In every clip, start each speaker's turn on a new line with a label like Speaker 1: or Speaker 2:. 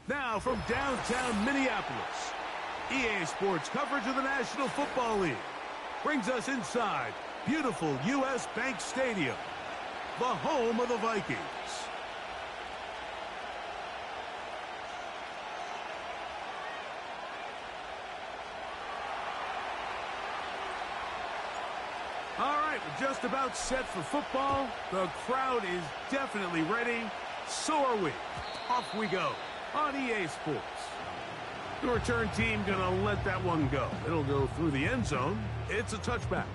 Speaker 1: Now from downtown Minneapolis, EA Sports coverage of the National Football League brings us inside beautiful U.S. Bank Stadium, the home of the Vikings. All right, we're just about set for football. The crowd is definitely ready. So are we. Off we go on EA Sports. The return team gonna let that one go. It'll go through the end zone. It's a touchback.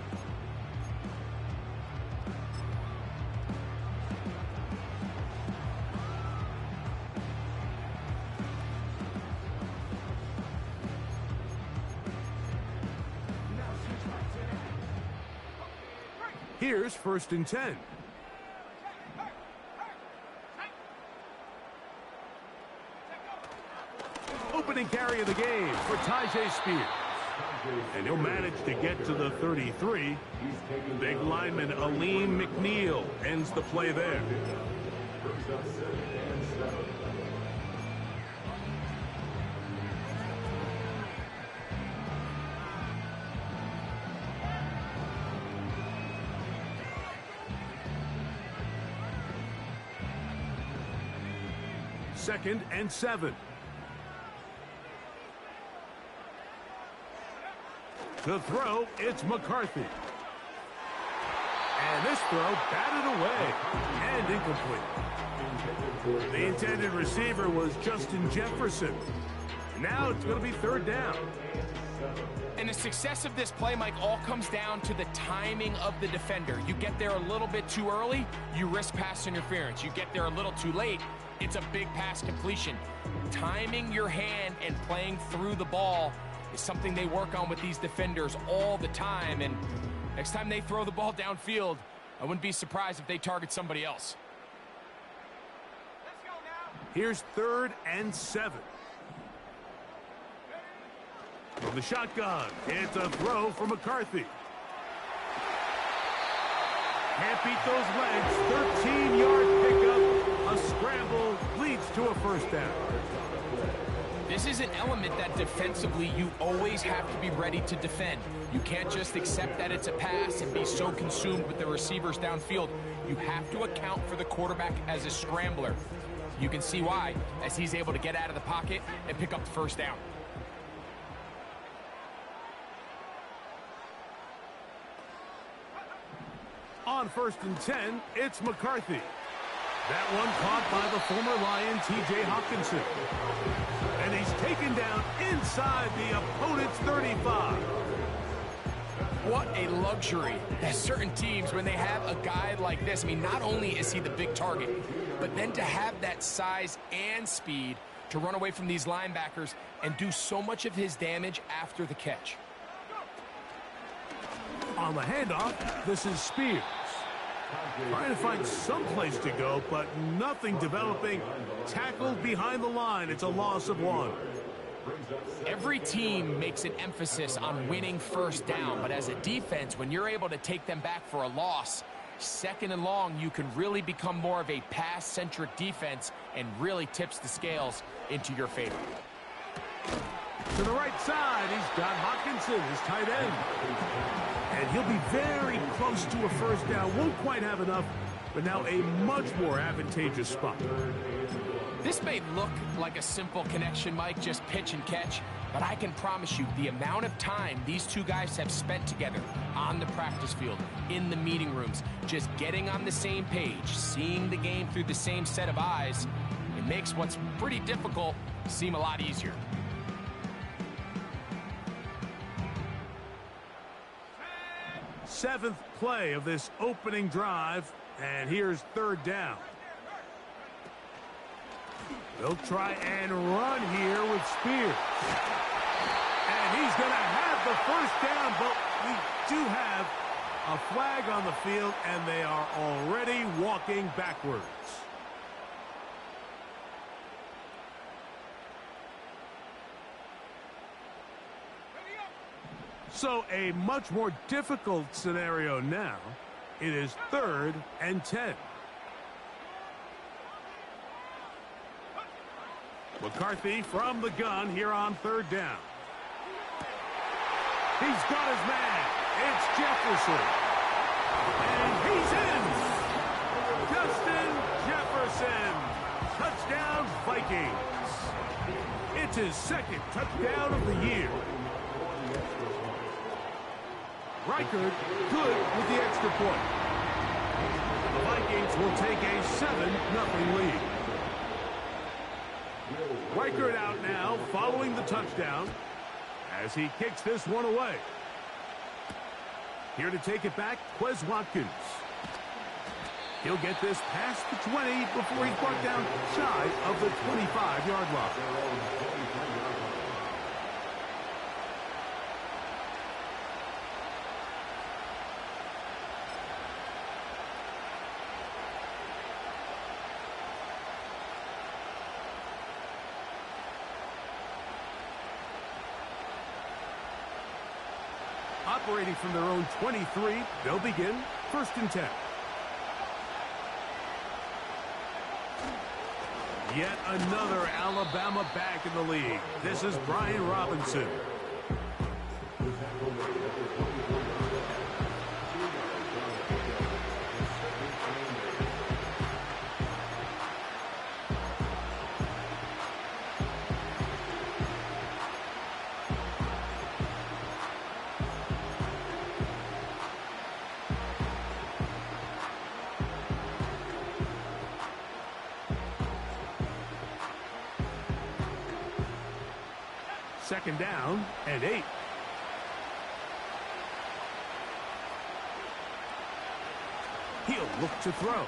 Speaker 1: Here's 1st and 10. Opening carry of the game for Tyjae Spears. And he'll manage to get to the 33. Big lineman Aleem McNeil ends the play there. Second and 7. To throw, it's McCarthy. And this throw batted away and incomplete. The intended receiver was Justin Jefferson. Now it's going to be 3rd down.
Speaker 2: And the success of this play, Mike, all comes down to the timing of the defender. You get there a little bit too early, you risk pass interference. You get there a little too late, it's a big pass completion. Timing your hand and playing through the ball is something they work on with these defenders all the time. And next time they throw the ball downfield, I wouldn't be surprised if they target somebody else.
Speaker 3: Let's go now.
Speaker 1: Here's 3rd and 7. From the shotgun, it's a throw for McCarthy. Can't beat those legs. 13-yard pickup. A scramble leads to a 1st down.
Speaker 2: This is an element that defensively you always have to be ready to defend. You can't just accept that it's a pass and be so consumed with the receivers downfield. You have to account for the quarterback as a scrambler. You can see why, as he's able to get out of the pocket and pick up the 1st down.
Speaker 1: On 1st and 10, it's McCarthy. That one caught by the former Lion, T.J. Hawkinson. And he's taken down inside the opponent's 35.
Speaker 2: What a luxury that certain teams, when they have a guy like this, I mean, not only is he the big target, but then to have that size and speed to run away from these linebackers and do so much of his damage after the catch.
Speaker 1: On the handoff, this is Spears. Trying to find some place to go, but nothing developing. Tackled behind the line. It's a loss of 1.
Speaker 2: Every team makes an emphasis on winning 1st down, but as a defense, when you're able to take them back for a loss, 2nd and long, you can really become more of a pass-centric defense and really tips the scales into your favor.
Speaker 1: To the right side, he's got Hawkinson, his tight end. And he'll be very close to a 1st down. Won't quite have enough, but now a much more advantageous spot.
Speaker 2: This may look like a simple connection, Mike, just pitch and catch, but I can promise you the amount of time these two guys have spent together on the practice field, in the meeting rooms, just getting on the same page, seeing the game through the same set of eyes, it makes what's pretty difficult seem a lot easier.
Speaker 1: Seventh play of this opening drive, and here's 3rd down. They'll try and run here with Spears. And he's going to have the 1st down, but we do have a flag on the field, and they are already walking backwards. So a much more difficult scenario now. It is 3rd and 10. McCarthy from the gun here on third down. He's got his man. It's Jefferson. And he's in. Justin Jefferson. Touchdown, Vikings. It's his second touchdown of the year. Reichard good with the extra point. The Vikings will take a 7-0 lead. Reichard out now following the touchdown as he kicks this one away. Here to take it back, Quez Watkins. He'll get this past the 20 before he's brought down shy of the 25-yard line. Operating from their own 23, they'll begin 1st and 10. Yet another Alabama back in the league. This is Brian Robinson. Second down and 8. He'll look to throw.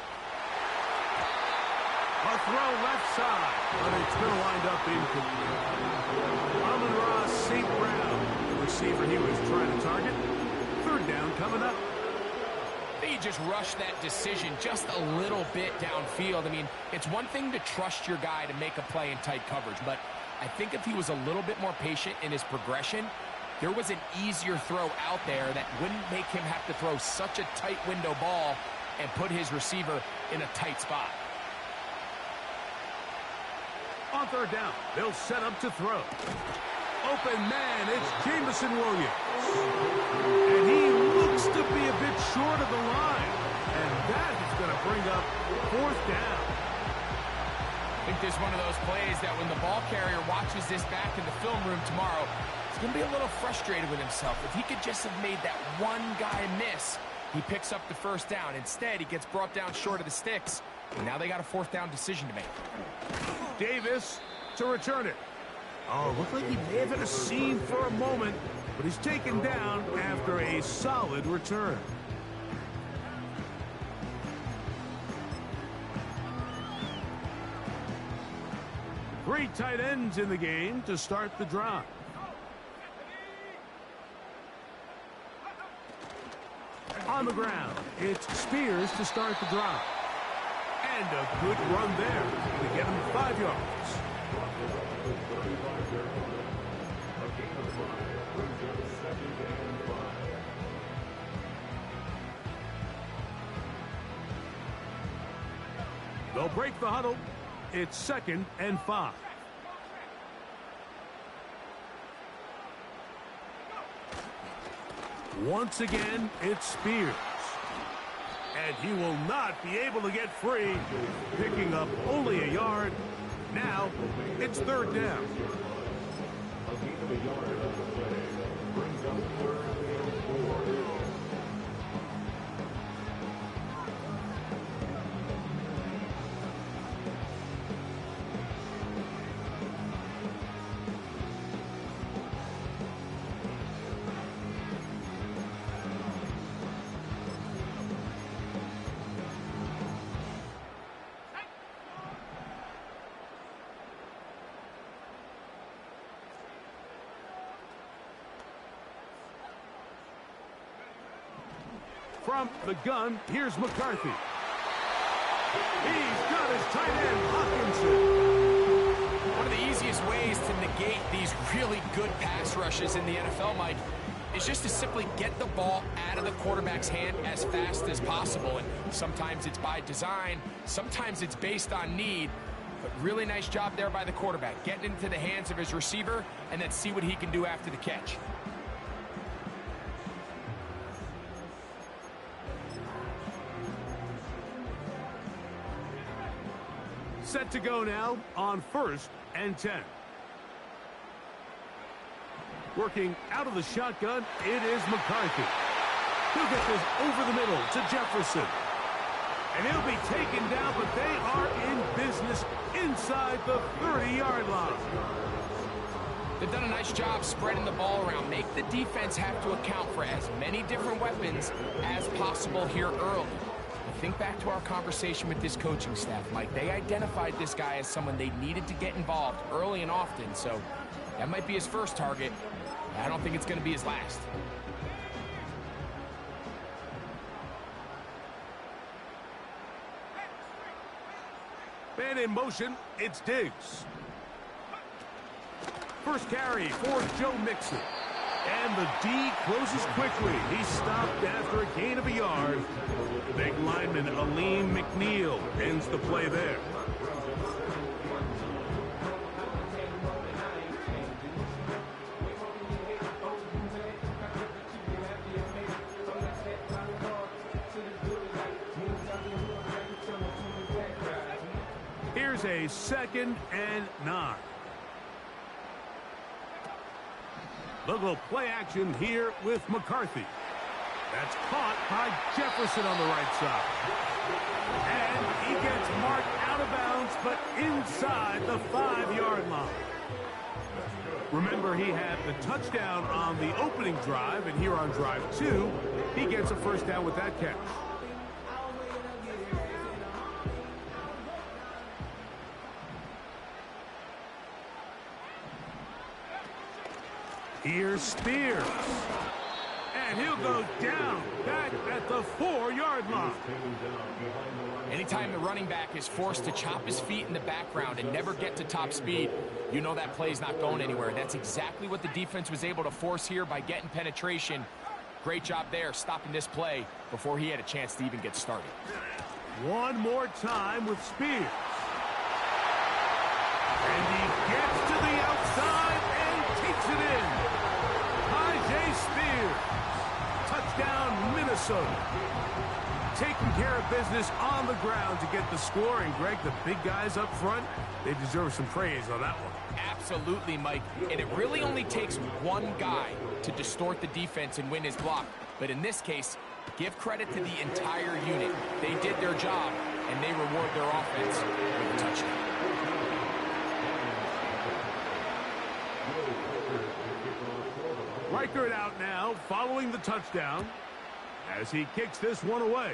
Speaker 1: A throw left side, but it's going to wind up incomplete. Amon-Ra St. Brown, the receiver he was trying to target. Third down coming up.
Speaker 2: They just rushed that decision just a little bit downfield. I mean, it's one thing to trust your guy to make a play in tight coverage, but I think if he was a little bit more patient in his progression, there was an easier throw out there that wouldn't make him have to throw such a tight window ball and put his receiver in a tight spot.
Speaker 1: On third down, they'll set up to throw. Open man, it's Jameson Williams. And he looks to be a bit short of the line. And that is going to bring up 4th down.
Speaker 2: I think there's one of those plays that when the ball carrier watches this back in the film room tomorrow, he's going to be a little frustrated with himself. If he could just have made that one guy miss, he picks up the 1st down. Instead, he gets brought down short of the sticks. And now they got a 4th down decision to make.
Speaker 1: Davis to return it. Oh, looked like he may have had a seam for a moment, but he's taken down after a solid return. Three tight ends in the game to start the drive. On the ground, it's Spears to start the drive. And a good run there to get him 5 yards. They'll break the huddle. It's 2nd and 5. Once again, it's Spears. And he will not be able to get free, picking up only a yard. Now, it's 3rd down. From the gun, here's McCarthy. He's got his tight end, Hawkinson.
Speaker 2: One of the easiest ways to negate these really good pass rushes in the NFL, Mike, is just to simply get the ball out of the quarterback's hand as fast as possible. And sometimes it's by design, sometimes it's based on need. But really nice job there by the quarterback, getting into the hands of his receiver and then see what he can do after the catch.
Speaker 1: Set to go now on 1st and 10. Working out of the shotgun, it is McCarthy. He'll get this over the middle to Jefferson. And he'll be taken down, but they are in business inside the 30-yard line.
Speaker 2: They've done a nice job spreading the ball around. Make the defense have to account for as many different weapons as possible here early. Think back to our conversation with this coaching staff, Mike. They identified this guy as someone they needed to get involved early and often, so that might be his first target. I don't think it's going to be his last.
Speaker 1: Man in motion, it's Diggs. First carry for Joe Mixon. And the D closes quickly. He's stopped after a gain of a yard. Big lineman Aleem McNeil ends the play there. Here's a 2nd and 9. Little play action here with McCarthy. That's caught by Jefferson on the right side. And he gets marked out of bounds, but inside the 5-yard line. Remember, he had the touchdown on the opening drive, and here on drive 2, he gets a first down with that catch. Here's Spears. And he'll go down back at the 4-yard line.
Speaker 2: Anytime the running back is forced to chop his feet in the background and never get to top speed, you know that play's not going anywhere. That's exactly what the defense was able to force here by getting penetration. Great job there, stopping this play before he had a chance to even get started.
Speaker 1: One more time with Spears. And he gets to the outside and takes it in. Spears. Touchdown, Minnesota. Taking care of business on the ground to get the score. And, Greg, the big guys up front, they deserve some praise on that one.
Speaker 2: Absolutely, Mike. And it really only takes one guy to distort the defense and win his block. But in this case, give credit to the entire unit. They did their job, and they reward their offense with a touchdown.
Speaker 1: Reichert out now, following the touchdown, as he kicks this one away.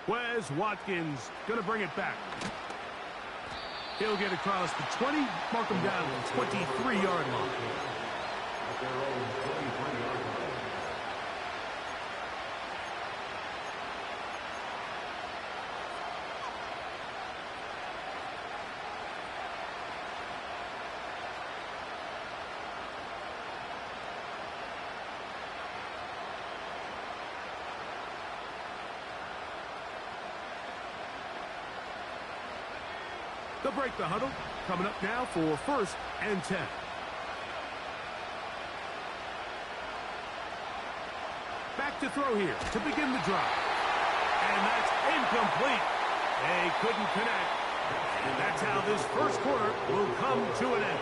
Speaker 1: Wes Watkins going to bring it back. He'll get across the 20, mark him down to the 23-yard line. They'll break the huddle. Coming up now for 1st and 10. Back to throw here to begin the drive. And that's incomplete. They couldn't connect. And that's how this first quarter will come to an end.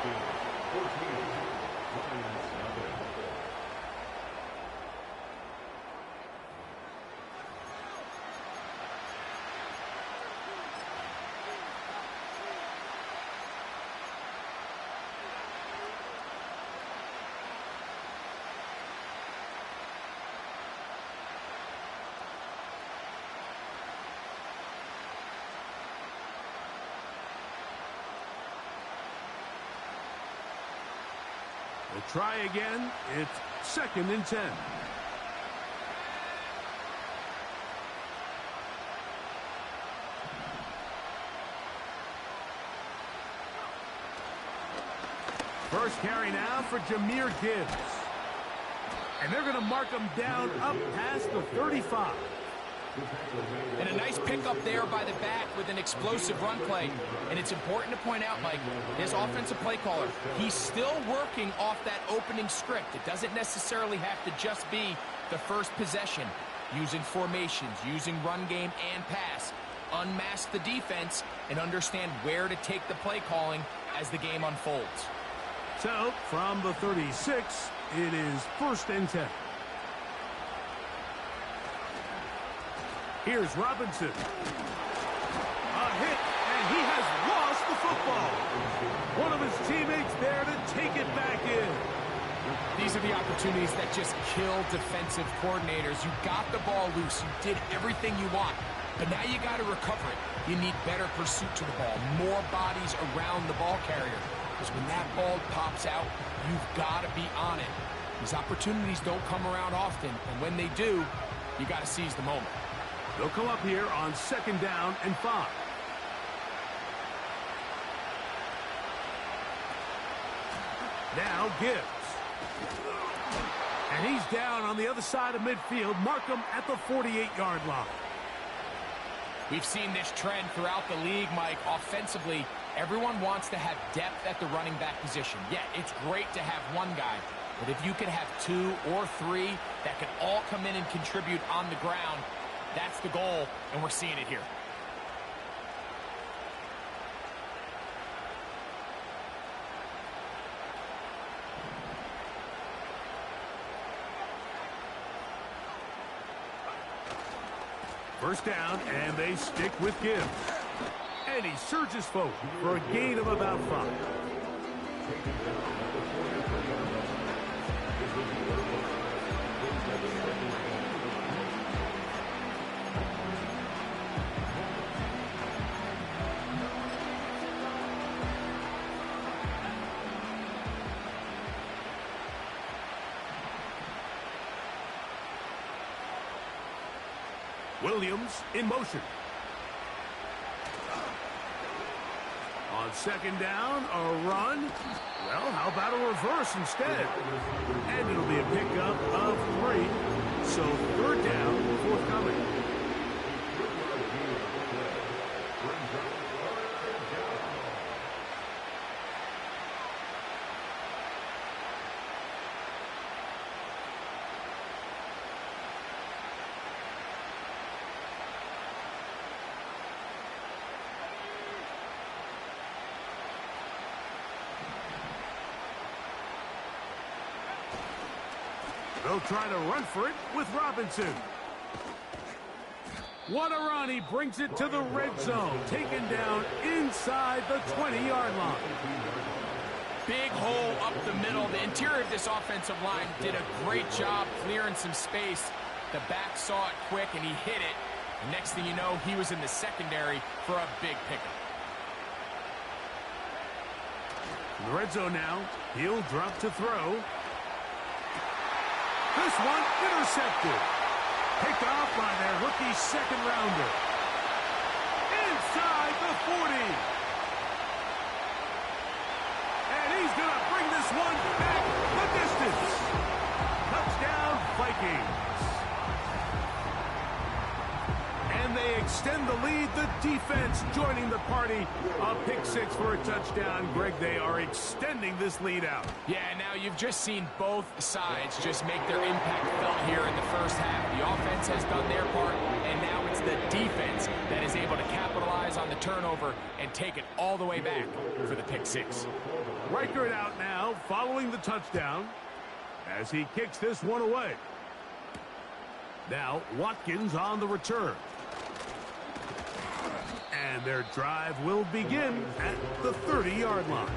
Speaker 1: We'll try again. It's 2nd and 10. First carry now for Jahmyr Gibbs. And they're going to mark him down up past the 35.
Speaker 2: And a nice pickup there by the back with an explosive run play. And it's important to point out, Mike, his offensive play caller, he's still working off that opening script. It doesn't necessarily have to just be the first possession. Using formations, using run game and pass. Unmask the defense and understand where to take the play calling as the game unfolds.
Speaker 1: So, from the 36, it is 1st and 10. Here's Robinson. A hit, and he has lost the football. One of his teammates there to take it back in.
Speaker 2: These are the opportunities that just kill defensive coordinators. You got the ball loose. You did everything you want. But now you got to recover it. You need better pursuit to the ball, more bodies around the ball carrier. Because when that ball pops out, you've got to be on it. These opportunities don't come around often, and when they do, you got to seize the moment.
Speaker 1: They'll come up here on 2nd down and 5. Now Gibbs. And he's down on the other side of midfield. Mark him at the 48-yard line.
Speaker 2: We've seen this trend throughout the league, Mike. Offensively, everyone wants to have depth at the running back position. Yeah, it's great to have one guy. But if you could have 2 or 3 that can all come in and contribute on the ground, that's the goal, and we're seeing it here.
Speaker 1: First down, and they stick with Gibbs. And he surges forward for a gain of about 5. Williams in motion. On 2nd down, a run. Well, how about a reverse instead? And it'll be a pickup of 3. So 3rd down, forthcoming. They'll try to run for it with Robinson. What a run. He brings it to the red zone. Taken down inside the 20-yard line.
Speaker 2: Big hole up the middle. The interior of this offensive line did a great job clearing some space. The back saw it quick, and he hit it. And next thing you know, he was in the secondary for a big pickup.
Speaker 1: In the red zone now. He'll drop to throw. This one intercepted. Picked off by their rookie 2nd rounder. Inside the 40. And he's going to bring this one back the distance. Touchdown, Vikings. And they extend the lead. The defense joining the party. A pick 6 for a touchdown. Greg, they are extending this lead out.
Speaker 2: Yeah, now you've just seen both sides just make their impact felt here in the first half. The offense has done their part, and now it's the defense that is able to capitalize on the turnover and take it all the way back for the pick 6.
Speaker 1: Reichert out now, following the touchdown, as he kicks this one away. Now, Watkins on the return. And their drive will begin at the 30-yard line.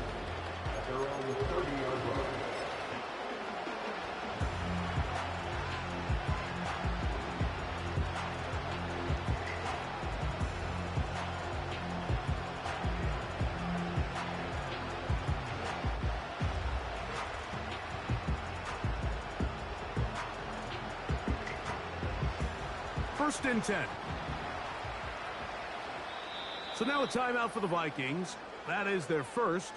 Speaker 1: First and 10. So now a timeout for the Vikings. That is their first.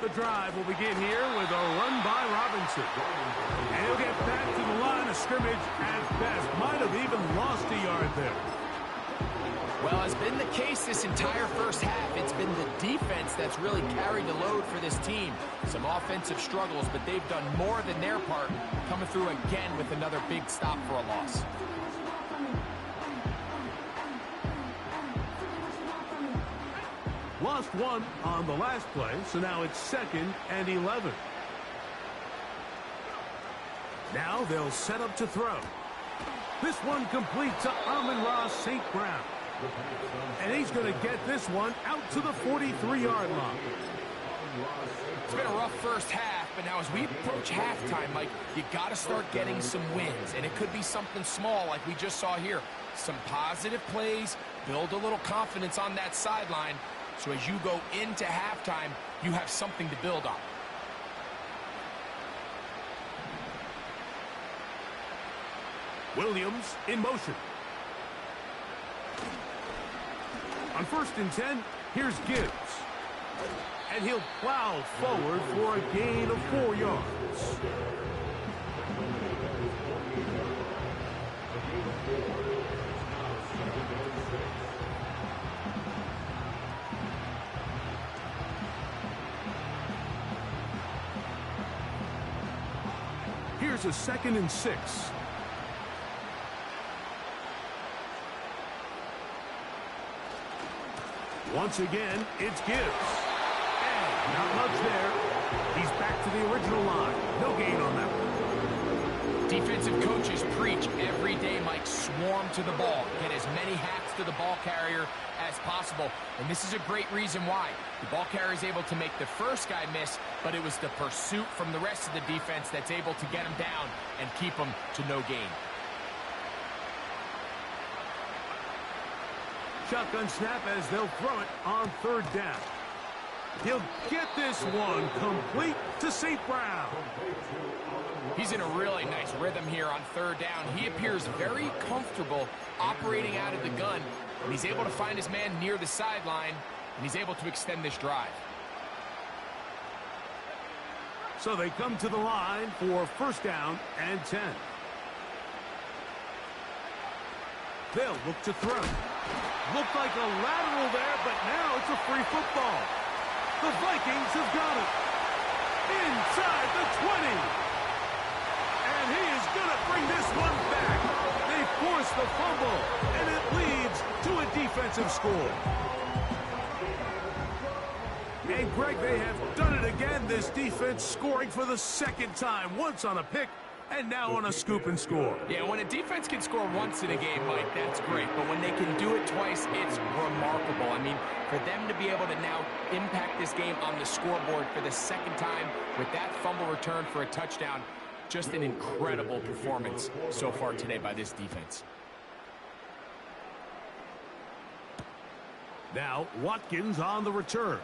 Speaker 1: The drive will begin here with a run by Robinson. And he'll get back to the line of scrimmage at best. Might have even lost a yard there.
Speaker 2: Well, as been the case this entire first half, it's been the defense that's really carried the load for this team. Some offensive struggles, but they've done more than their part, coming through again with another big stop for a loss.
Speaker 1: Lost one on the last play, so now it's 2nd and 11. Now they'll set up to throw. This one complete to Amon-Ra St. Brown. And he's going to get this one out to the 43-yard line.
Speaker 2: It's been a rough first half, but now as we approach halftime, Mike, you got to start getting some wins. And it could be something small like we just saw here. Some positive plays, build a little confidence on that sideline. So as you go into halftime, you have something to build on.
Speaker 1: Williams in motion. On 1st and 10, here's Gibbs. And he'll plow forward for a gain of 4 yards. Here's a 2nd and 6. Once again, it's Gibbs. And not much there. He's back to the original line. No gain on that one.
Speaker 2: Defensive coaches preach every day, Mike, swarm to the ball. Get as many hacks to the ball carrier as possible. And this is a great reason why. The ball carrier is able to make the first guy miss, but it was the pursuit from the rest of the defense that's able to get him down and keep him to no gain.
Speaker 1: Shotgun snap as they'll throw it on 3rd down. He'll get this one complete to St. Brown.
Speaker 2: He's in a really nice rhythm here on 3rd down. He appears very comfortable operating out of the gun, and he's able to find his man near the sideline, and he's able to extend this drive.
Speaker 1: So they come to the line for 1st down and 10. They'll look to throw. Looked like a lateral there, but now it's a free football. The Vikings have got it. Inside the 20. And he is going to bring this one back. They force the fumble, and it leads to a defensive score. And, Greg, they have done it again. This defense scoring for the 2nd time. Once on a pick, and now on a scoop and score.
Speaker 2: Yeah, when a defense can score once in a game, Mike, that's great. But when they can do it twice, it's remarkable. I mean, for them to be able to now impact this game on the scoreboard for the 2nd time with that fumble return for a touchdown, just an incredible performance so far today by this defense.
Speaker 1: Now, Watkins on the return.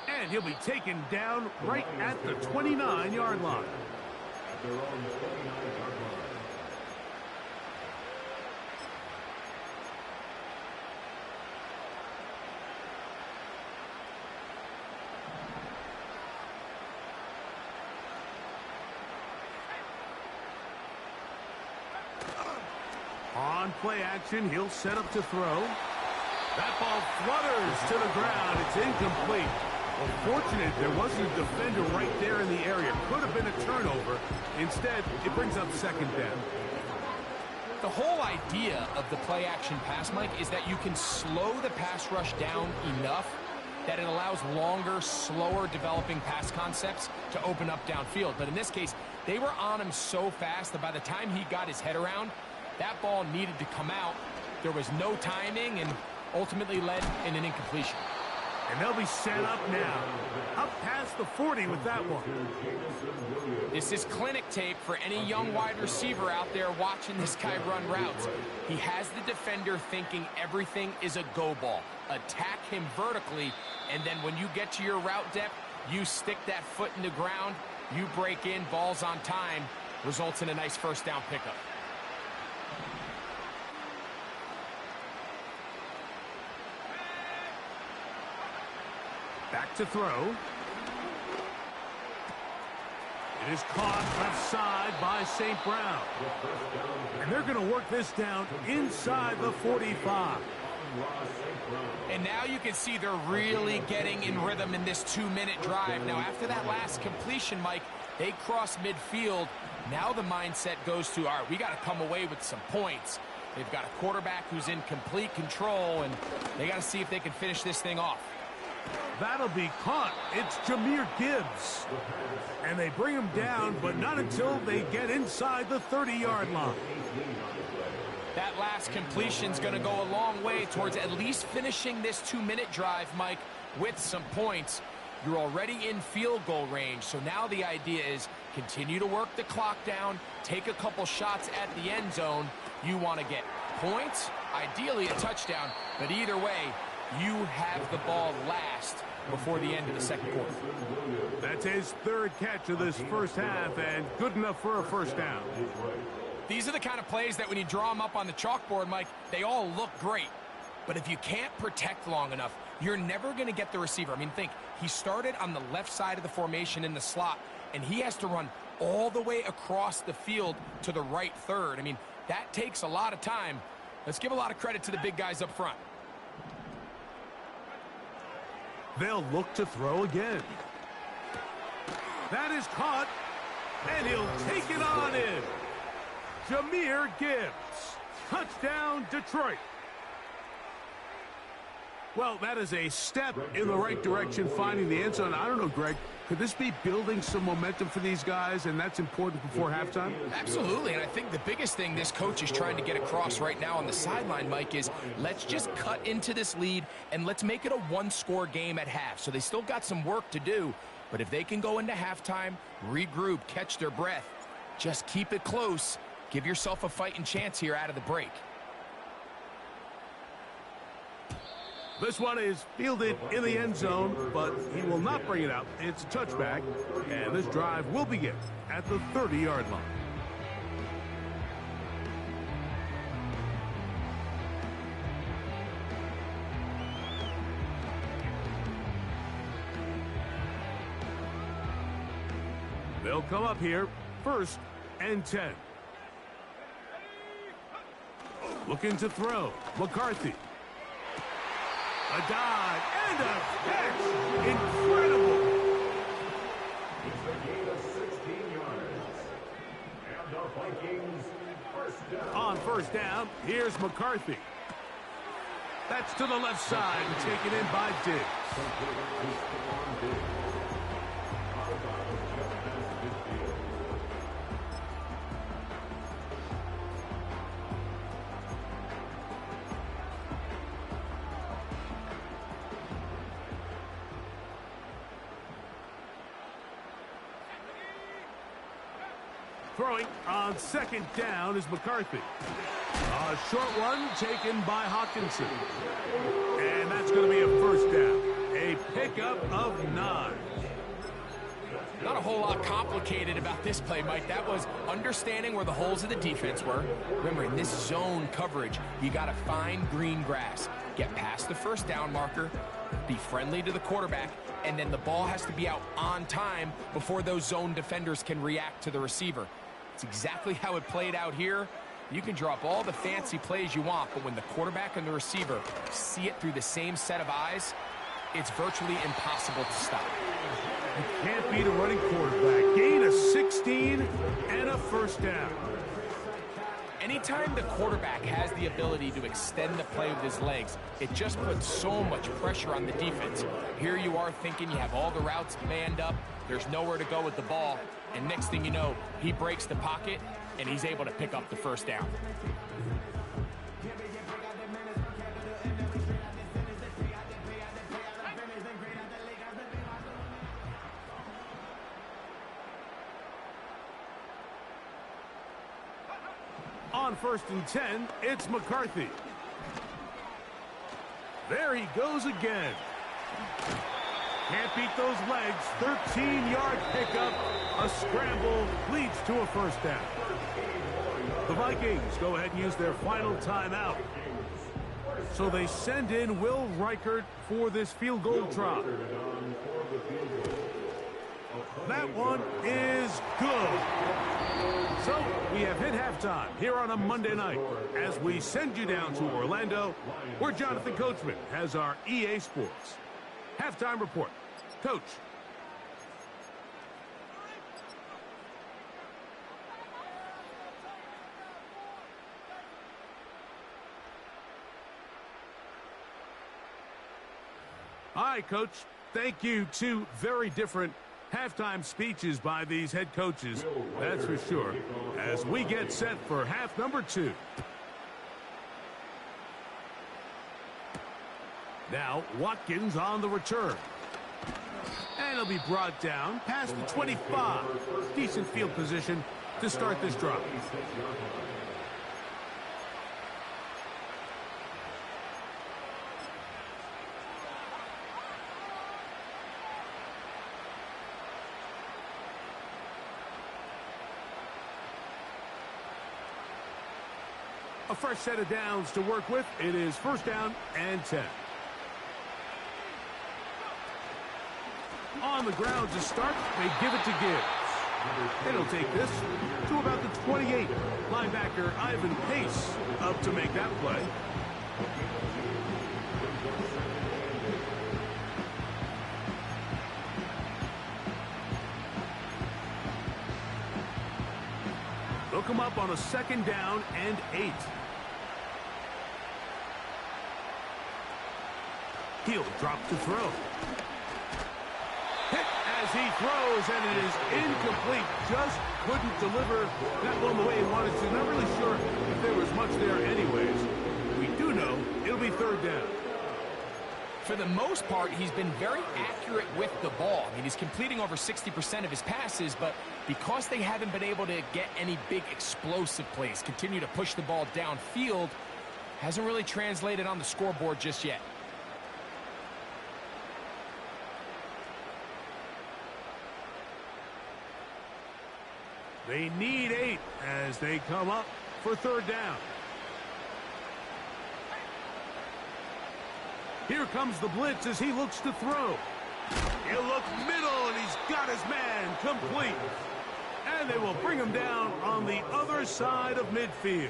Speaker 1: And he'll be taken down right at the 29-yard line. On play action, he'll set up to throw. That ball flutters to the ground. It's incomplete. Well, fortunate there wasn't a defender right there in the area. Could have been a turnover. Instead, it brings up 2nd down.
Speaker 2: The whole idea of the play action pass, Mike, is that you can slow the pass rush down enough that it allows longer, slower developing pass concepts to open up downfield. But in this case, they were on him so fast that by the time he got his head around, that ball needed to come out. There was no timing and ultimately led in an incompletion.
Speaker 1: And they'll be set up now. Up past the 40 with that one.
Speaker 2: This is clinic tape for any young wide receiver out there watching this guy run routes. He has the defender thinking everything is a go ball. Attack him vertically, and then when you get to your route depth, you stick that foot in the ground, you break in, balls on time, results in a nice 1st down pickup.
Speaker 1: Back to throw. It is caught left side by St. Brown. And they're going to work this down inside the 45.
Speaker 2: And now you can see they're really getting in rhythm in this 2-minute drive. Now, after that last completion, Mike, they cross midfield. Now the mindset goes to, all right, we got to come away with some points. They've got a quarterback who's in complete control, and they got to see if they can finish this thing off.
Speaker 1: That'll be caught. It's Jahmyr Gibbs. And they bring him down, but not until they get inside the 30-yard line.
Speaker 2: That last completion's going to go a long way towards at least finishing this 2-minute drive, Mike, with some points. You're already in field goal range, so now the idea is continue to work the clock down, take a couple shots at the end zone. You want to get points, ideally a touchdown, but either way, you have the ball last before the end of the second quarter.
Speaker 1: That's his third catch of this first half, and good enough for a first down.
Speaker 2: These are the kind of plays that when you draw them up on the chalkboard, Mike, they all look great. But if you can't protect long enough, you're never going to get the receiver. I mean, think, he started on the left side of the formation in the slot, and he has to run all the way across the field to the right third. I mean, that takes a lot of time. Let's give a lot of credit to the big guys up front.
Speaker 1: They'll look to throw again. That is caught, and he'll take it on in. Jahmyr Gibbs. Touchdown, Detroit. Well, that is a step in the right direction, finding the end zone. I don't know, Greg, could this be building some momentum for these guys, and that's important before halftime?
Speaker 2: Absolutely, and I think the biggest thing this coach is trying to get across right now on the sideline, Mike, is let's just cut into this lead, and let's make it a one-score game at half. So they still got some work to do, but if they can go into halftime, regroup, catch their breath, just keep it close, give yourself a fighting chance here out of the break.
Speaker 1: This one is fielded in the end zone, but he will not bring it out. It's a touchback, and this drive will begin at the 30-yard line. They'll come up here, 1st and 10. Looking to throw, McCarthy. A dive and a catch. Incredible. On first down, here's McCarthy. That's to the left side and taken in by Diggs. Throwing on 2nd down is McCarthy. A short one taken by Hawkinson. And that's going to be a 1st down. A pickup of 9.
Speaker 2: Not a whole lot complicated about this play, Mike. That was understanding where the holes of the defense were. Remember, in this zone coverage, you got to find green grass. Get past the 1st down marker, be friendly to the quarterback, and then the ball has to be out on time before those zone defenders can react to the receiver. It's exactly how it played out here. You can draw up all the fancy plays you want, but when the quarterback and the receiver see it through the same set of eyes, it's virtually impossible to stop.
Speaker 1: You can't beat a running quarterback. Gain of 16 and a 1st down.
Speaker 2: Anytime the quarterback has the ability to extend the play with his legs, it just puts so much pressure on the defense. Here you are thinking you have all the routes manned up, there's nowhere to go with the ball, and next thing you know, he breaks the pocket, and he's able to pick up the 1st down.
Speaker 1: On 1st and 10, it's McCarthy. There he goes again. Can't beat those legs. 13-yard pickup. A scramble leads to a 1st down. The Vikings go ahead and use their final timeout. So they send in Will Reichert for this field goal try. That one is good. So we have hit halftime here on a Monday night as we send you down to Orlando, where Jonathan Coachman has our EA Sports halftime report. Coach. All right, Coach. Thank you. Two very different halftime speeches by these head coaches, that's for sure, as we get set for half number 2. Now, Watkins on the return. And he'll be brought down past the 25. Decent field position to start this drive. A fresh set of downs to work with. It is first down and 10. On the ground to start, they give it to Gibbs. It'll take this to about the 28. Linebacker Ivan Pace up to make that play. They'll come up on a second down and 8. He'll drop to throw. Hit as he throws, and it is incomplete. Just couldn't deliver that one the way he wanted to. Not really sure if there was much there anyways. We do know it'll be third down.
Speaker 2: For the most part, he's been very accurate with the ball. I mean, he's completing over 60% of his passes, but because they haven't been able to get any big explosive plays, continue to push the ball downfield, hasn't really translated on the scoreboard just yet.
Speaker 1: They need 8 as they come up for third down. Here comes the blitz as he looks to throw. He'll look middle, and he's got his man complete. And they will bring him down on the other side of midfield.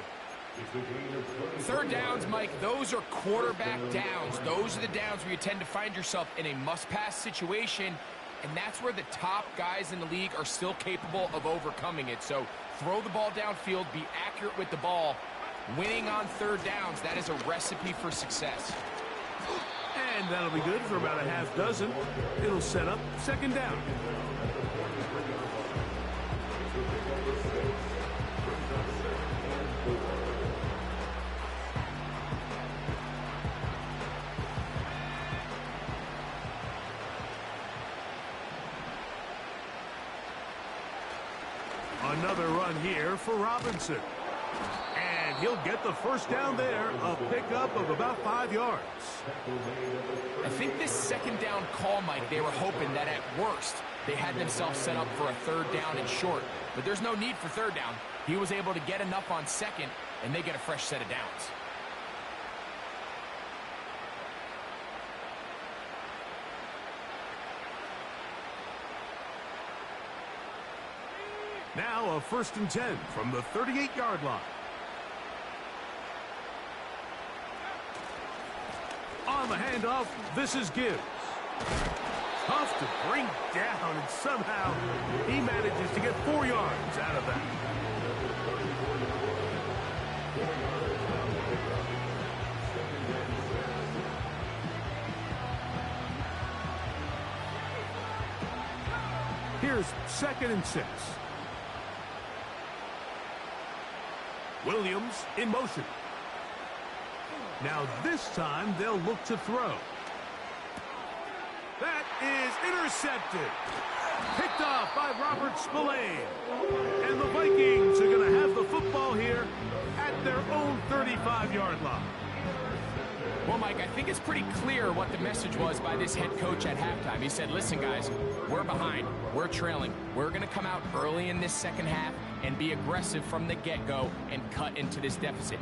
Speaker 2: Third downs, Mike, those are quarterback downs. Those are the downs where you tend to find yourself in a must-pass situation, and that's where the top guys in the league are still capable of overcoming it. So throw the ball downfield, be accurate with the ball. Winning on third downs, that is a recipe for success.
Speaker 1: And that'll be good for about a half dozen. It'll set up second down. Another run here for Robinson. And he'll get the first down there, a pickup of about 5 yards.
Speaker 2: I think this second down call, Mike, they were hoping that at worst they had themselves set up for a third down and short. But there's no need for third down. He was able to get enough on second, and they get a fresh set of downs.
Speaker 1: Now a first and 10 from the 38-yard line. On the handoff, this is Gibbs. Tough to bring down, and somehow he manages to get 4 yards out of that. Here's second and 6. Williams in motion. Now this time they'll look to throw. That is intercepted. Picked off by Robert Spillane. And the Vikings are going to have the football here at their own 35-yard line.
Speaker 2: Well, Mike, I think it's pretty clear what the message was by this head coach at halftime. He said, listen, guys, we're behind. We're trailing. We're going to come out early in this second half and be aggressive from the get-go and cut into this deficit.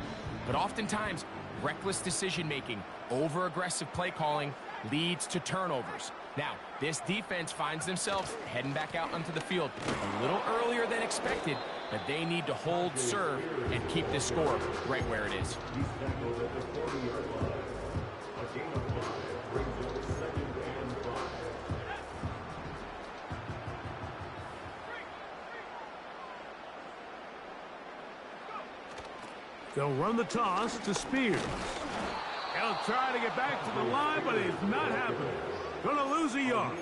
Speaker 2: But oftentimes, Reckless decision-making, over-aggressive play calling leads to turnovers. Now, this defense finds themselves heading back out onto the field a little earlier than expected, but they need to hold serve and keep this score right where it is.
Speaker 1: They'll run the toss to Spears. He'll try to get back to the line, but it's not happening. Gonna lose a yard.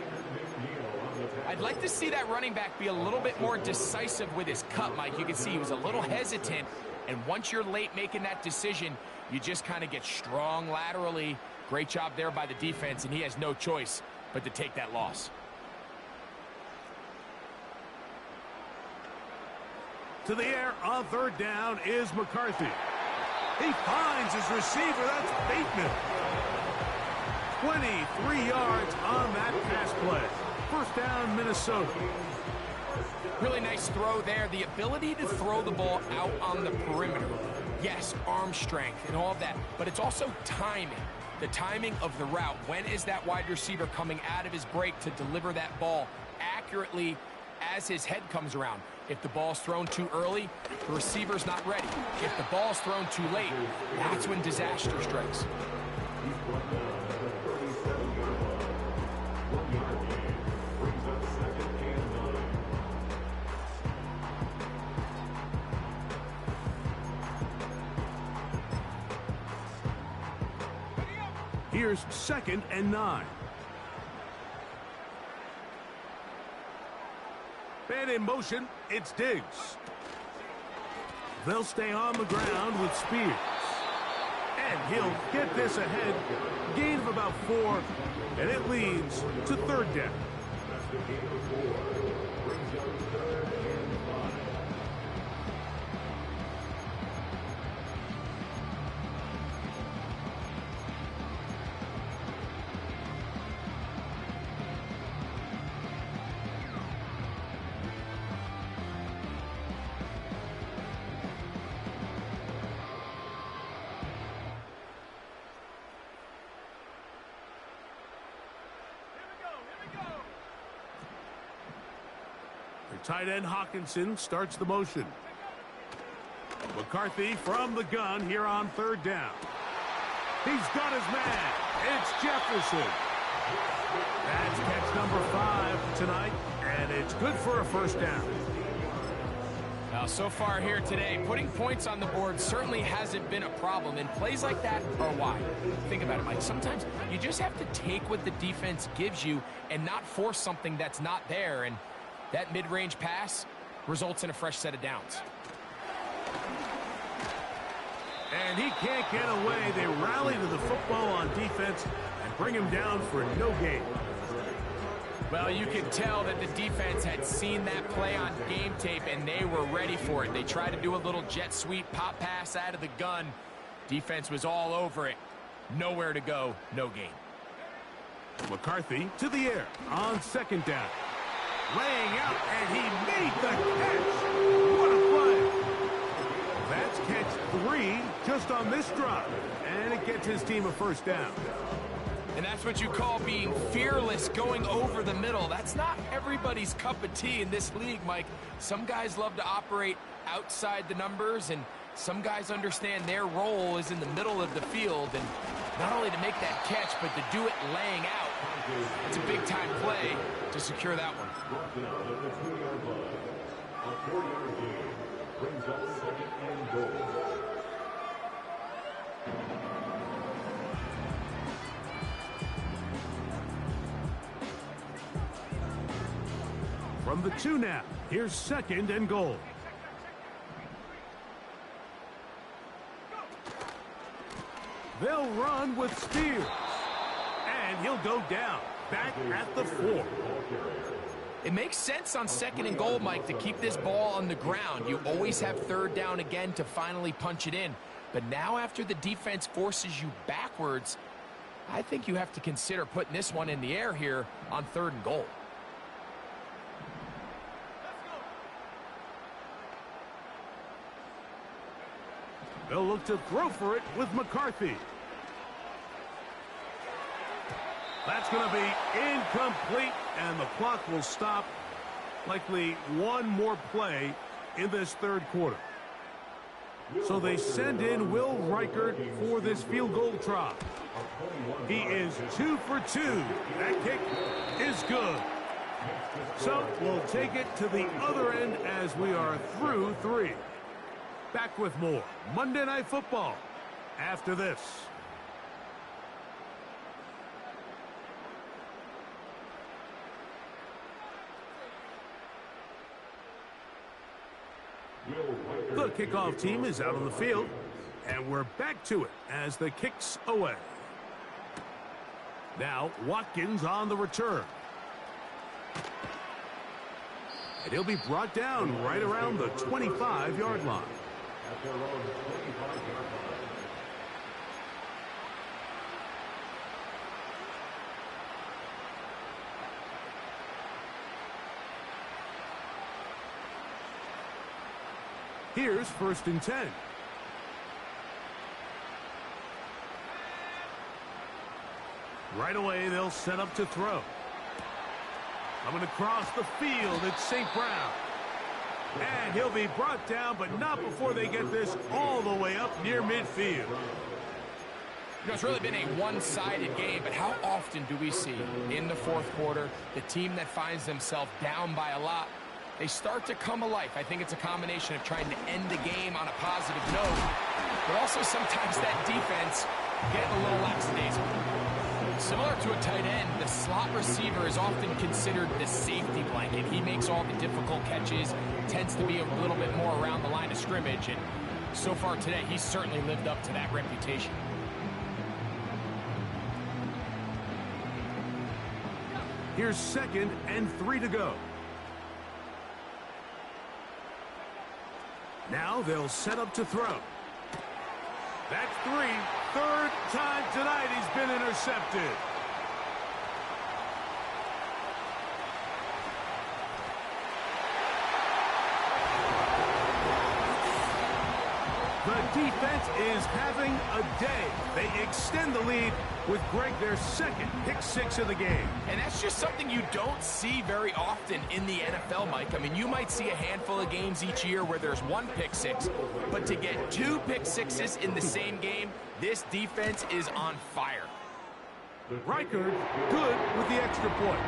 Speaker 2: I'd like to see that running back be a little bit more decisive with his cut, Mike. You can see he was a little hesitant, and once you're late making that decision, you just kind of get strong laterally. Great job there by the defense, and he has no choice but to take that loss.
Speaker 1: To the air on third down is McCarthy. He finds his receiver. That's Bateman. 23 yards on that pass play. First down, Minnesota.
Speaker 2: Really nice throw there. The ability to throw the ball out on the perimeter. Yes, arm strength and all of that, but it's also timing. The timing of the route. When is that wide receiver coming out of his break to deliver that ball accurately as his head comes around? If the ball's thrown too early, the receiver's not ready. If the ball's thrown too late, that's when disaster strikes.
Speaker 1: Here's 2nd and 9. And in motion, it's Diggs. They'll stay on the ground with Spears. And he'll get this ahead. Gain of about 4, and it leads to 3rd down. Tight end Hawkinson starts the motion. McCarthy from the gun here on 3rd down. He's got his man. It's Jefferson. That's catch number 5 tonight, and it's good for a 1st down.
Speaker 2: Now, so far here today, putting points on the board certainly hasn't been a problem, and plays like that are why. Think about it, Mike. Sometimes you just have to take what the defense gives you and not force something that's not there, and that mid-range pass results in a fresh set of downs.
Speaker 1: And he can't get away. They rally to the football on defense and bring him down for no gain.
Speaker 2: Well, you can tell that the defense had seen that play on game tape, and they were ready for it. They tried to do a little jet sweep pop pass out of the gun. Defense was all over it. Nowhere to go, no gain.
Speaker 1: McCarthy to the air on 2nd down. Laying out, and he made the catch. What a play. That's catch 3 just on this drive, and it gets his team a 1st down.
Speaker 2: And that's what you call being fearless, going over the middle. That's not everybody's cup of tea in this league, Mike. Some guys love to operate outside the numbers, and some guys understand their role is in the middle of the field, and not only to make that catch, but to do it laying out. It's a big-time play to secure that one.
Speaker 1: From the 2 now, here's 2nd and goal. They'll run with Spears. And he'll go down, back at the 4.
Speaker 2: It makes sense on 2nd and goal, Mike, to keep this ball on the ground. You always have 3rd down again to finally punch it in. But now after the defense forces you backwards, I think you have to consider putting this one in the air here on 3rd and goal.
Speaker 1: They'll look to throw for it with McCarthy. That's going to be incomplete, and the clock will stop. Likely one more play in this third quarter. So they send in Will Reichert for this field goal try. He is 2 for 2. That kick is good. So we'll take it to the other end as we are through 3. Back with more Monday Night Football after this. The kickoff team is out on the field, and we're back to it as the kick's away. Now Watkins on the return. And he'll be brought down right around the 25-yard line. Here's 1st and 10. Right away, they'll set up to throw. Coming across the field, it's St. Brown. And he'll be brought down, but not before they get this all the way up near midfield.
Speaker 2: You know, it's really been a one-sided game, but how often do we see in the fourth quarter the team that finds themselves down by a lot, they start to come alive? I think it's a combination of trying to end the game on a positive note, but also sometimes that defense getting a little lackadaisical. Similar to a tight end, the slot receiver is often considered the safety blanket. He makes all the difficult catches, tends to be a little bit more around the line of scrimmage, and so far today, he's certainly lived up to that reputation.
Speaker 1: Here's 2nd and 3 to go. Now they'll set up to throw. That's 3. 3rd time tonight he's been intercepted. The defense is having a day. They extend the lead with Greg, their 2nd pick 6 of the game.
Speaker 2: And that's just something you don't see very often in the NFL, Mike. I mean, you might see a handful of games each year where there's 1 pick 6, but to get 2 pick 6s in the same game, this defense is on fire.
Speaker 1: Reichert good with the extra point.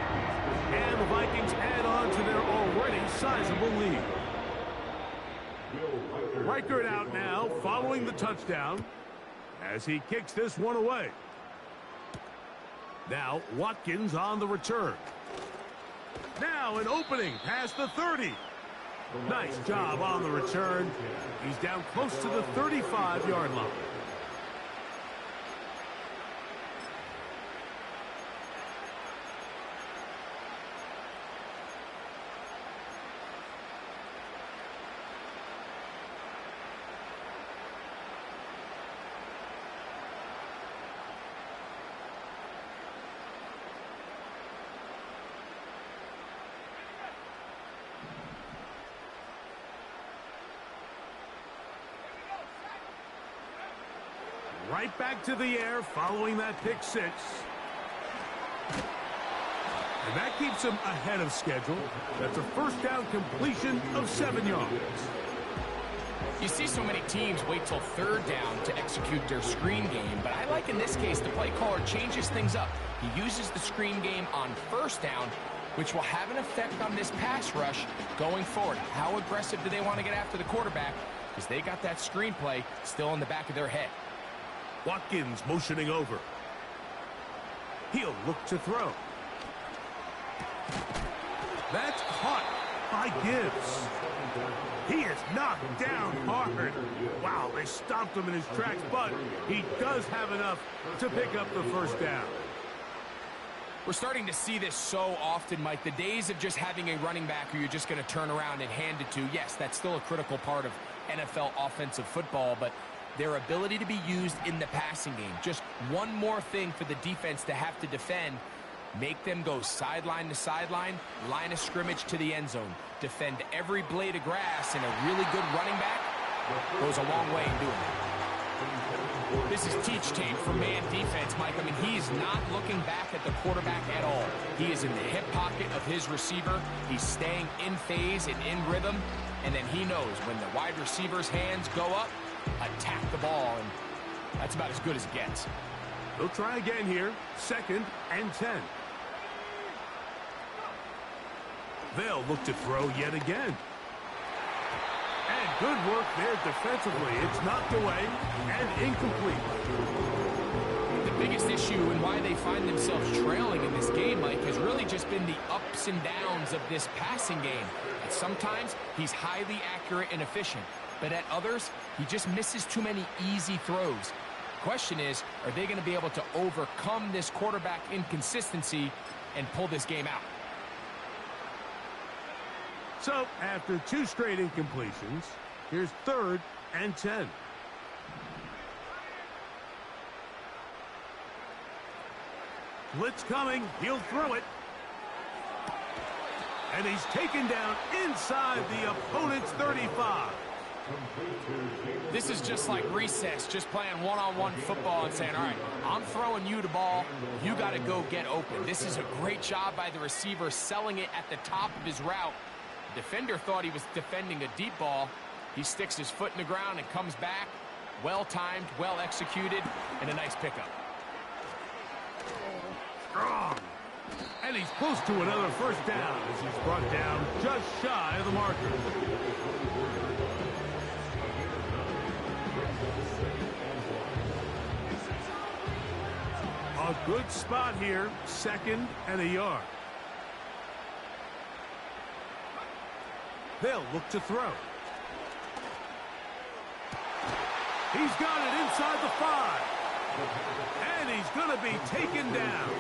Speaker 1: And the Vikings add on to their already sizable lead. Reichert out now following the touchdown as he kicks this one away. Now Watkins on the return. Now an opening past the 30. Nice job on the return. He's down close to the 35-yard line. Right back to the air following that pick 6. And that keeps him ahead of schedule. That's a 1st down completion of 7 yards.
Speaker 2: You see so many teams wait till 3rd down to execute their screen game, but I like in this case the play caller changes things up. He uses the screen game on 1st down, which will have an effect on this pass rush going forward. How aggressive do they want to get after the quarterback? Because they got that screen play still in the back of their head.
Speaker 1: Watkins motioning over. He'll look to throw. That's caught by Gibbs. He is knocked down hard. Wow, they stopped him in his tracks, but he does have enough to pick up the 1st down.
Speaker 2: We're starting to see this so often, Mike. The days of just having a running back who you're just going to turn around and hand it to, yes, that's still a critical part of NFL offensive football, but their ability to be used in the passing game, just one more thing for the defense to have to defend, make them go sideline to sideline, line of scrimmage to the end zone, defend every blade of grass, and a really good running back goes a long way in doing it. This is teach tape for man defense, Mike. I mean, he is not looking back at the quarterback at all. He is in the hip pocket of his receiver. He's staying in phase and in rhythm. And then he knows when the wide receiver's hands go up, attack the ball. And that's about as good as it gets.
Speaker 1: They'll try again here. 2nd and 10. They'll look to throw yet again. And good work there defensively. It's knocked away and incomplete.
Speaker 2: The biggest issue and why they find themselves trailing in this game, Mike, has really just been the ups and downs of this passing game. And sometimes he's highly accurate and efficient, but at others, he just misses too many easy throws. The question is, are they going to be able to overcome this quarterback inconsistency and pull this game out?
Speaker 1: So, after 2 straight incompletions, here's 3rd and 10. Blitz coming. He'll throw it. And he's taken down inside the opponent's 35.
Speaker 2: This is just like recess, just playing one-on-one football and saying, all right, I'm throwing you the ball. You got to go get open. This is a great job by the receiver selling it at the top of his route. Defender thought he was defending a deep ball. He sticks his foot in the ground and comes back. Well-timed, well-executed, and a nice pickup.
Speaker 1: Strong. And he's close to another first down as he's brought down just shy of the marker. A good spot here, 2nd and a yard. They'll look to throw. He's got it inside the 5. And he's going to be taken down.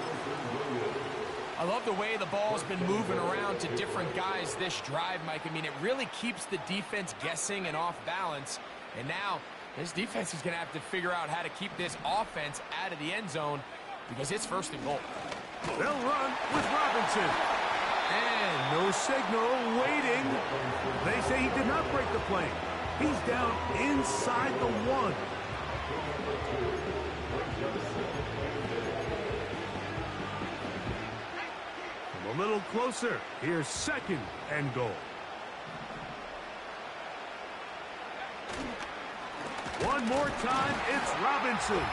Speaker 2: I love the way the ball's been moving around to different guys this drive, Mike. I mean, it really keeps the defense guessing and off balance. And now this defense is going to have to figure out how to keep this offense out of the end zone because it's 1st and goal.
Speaker 1: They'll run with Robinson. And no signal, waiting. They say he did not break the plane. He's down inside the 1. Come a little closer. Here's 2nd and goal. One more time, it's Robinson.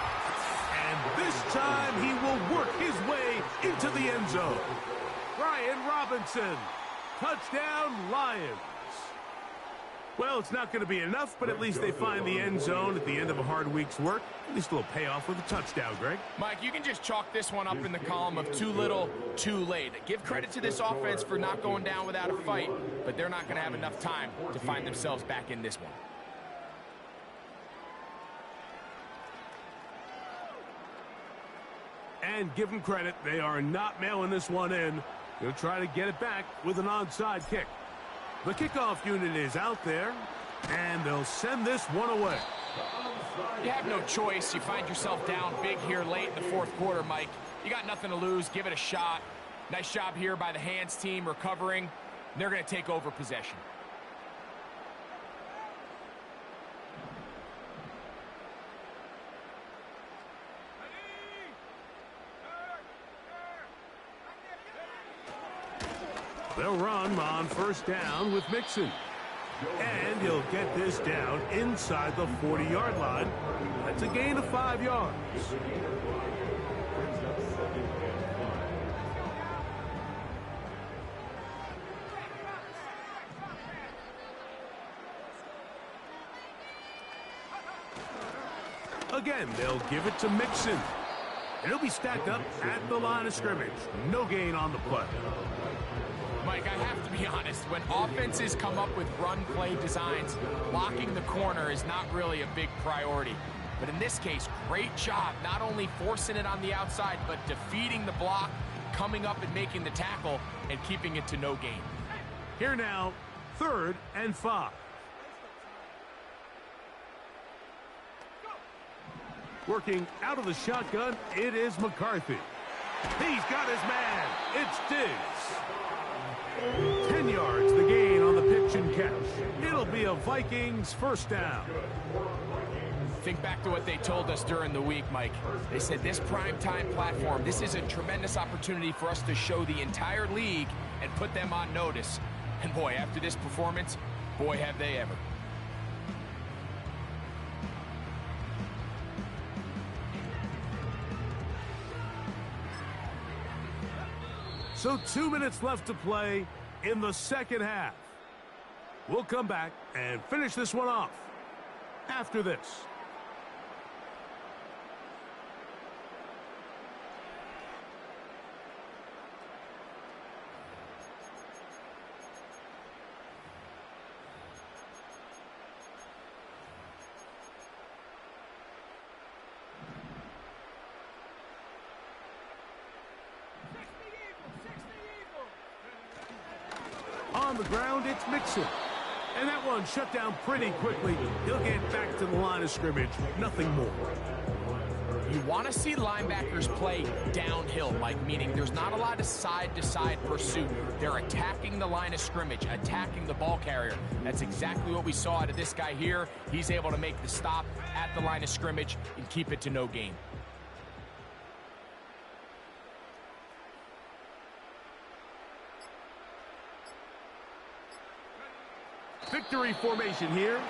Speaker 1: And this time he will work his way into the end zone. Brian Robinson. Touchdown, Lions. Well, it's not going to be enough, but at least they find the end zone at the end of a hard week's work. At least a little payoff with a touchdown, Greg.
Speaker 2: Mike, you can just chalk this one up in the column of too little, too late. Give credit to this offense for not going down without a fight, but they're not going to have enough time to find themselves back in this one.
Speaker 1: And give them credit, they are not mailing this one in. They'll try to get it back with an onside kick. The kickoff unit is out there, and they'll send this one away.
Speaker 2: You have no choice. You find yourself down big here late in the 4th quarter, Mike. You got nothing to lose. Give it a shot. Nice job here by the hands team recovering. They're going to take over possession.
Speaker 1: They'll run on 1st down with Mixon. And he'll get this down inside the 40-yard line. That's a gain of 5 yards. Again, they'll give it to Mixon. And he'll be stacked up at the line of scrimmage. No gain on the play.
Speaker 2: Mike, I have to be honest, when offenses come up with run play designs, blocking the corner is not really a big priority. But in this case, great job not only forcing it on the outside, but defeating the block, coming up and making the tackle, and keeping it to no gain.
Speaker 1: Here now, 3rd and 5. Working out of the shotgun, it is McCarthy. He's got his man. It's Diggs. 10 yards, the gain on the pitch and catch. It'll be a Vikings 1st down.
Speaker 2: Think back to what they told us during the week, Mike. They said this primetime platform, this is a tremendous opportunity for us to show the entire league and put them on notice. And boy, after this performance, boy, have they ever.
Speaker 1: So 2 minutes left to play in the second half. We'll come back and finish this one off after this. On the ground, it's Mixon. And that one shut down pretty quickly. He'll get back to the line of scrimmage. Nothing more.
Speaker 2: You want to see linebackers play downhill, Mike, meaning there's not a lot of side-to-side pursuit. They're attacking the line of scrimmage, attacking the ball carrier. That's exactly what we saw out of this guy here. He's able to make the stop at the line of scrimmage and keep it to no gain.
Speaker 1: Victory formation here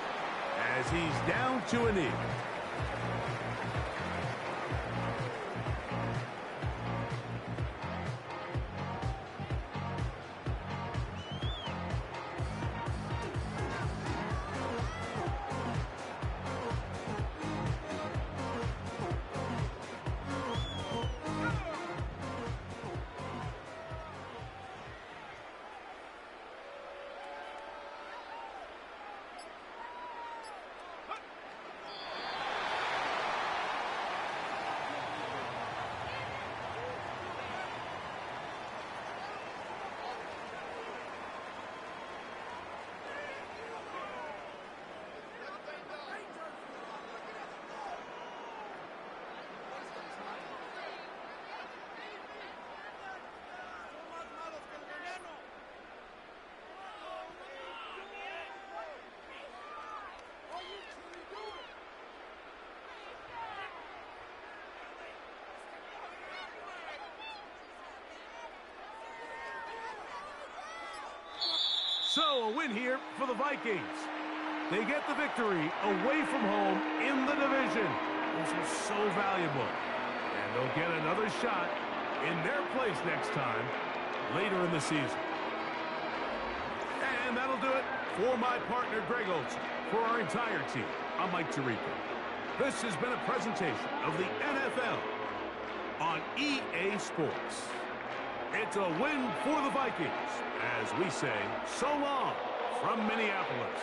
Speaker 1: as he's down to a knee. So a win here for the Vikings. They get the victory away from home in the division. This is so valuable. And they'll get another shot in their place next time later in the season. And that'll do it for my partner, Greg Olson. For our entire team, I'm Mike Tirico. This has been a presentation of the NFL on EA Sports. It's a win for the Vikings, as we say so long from Minneapolis.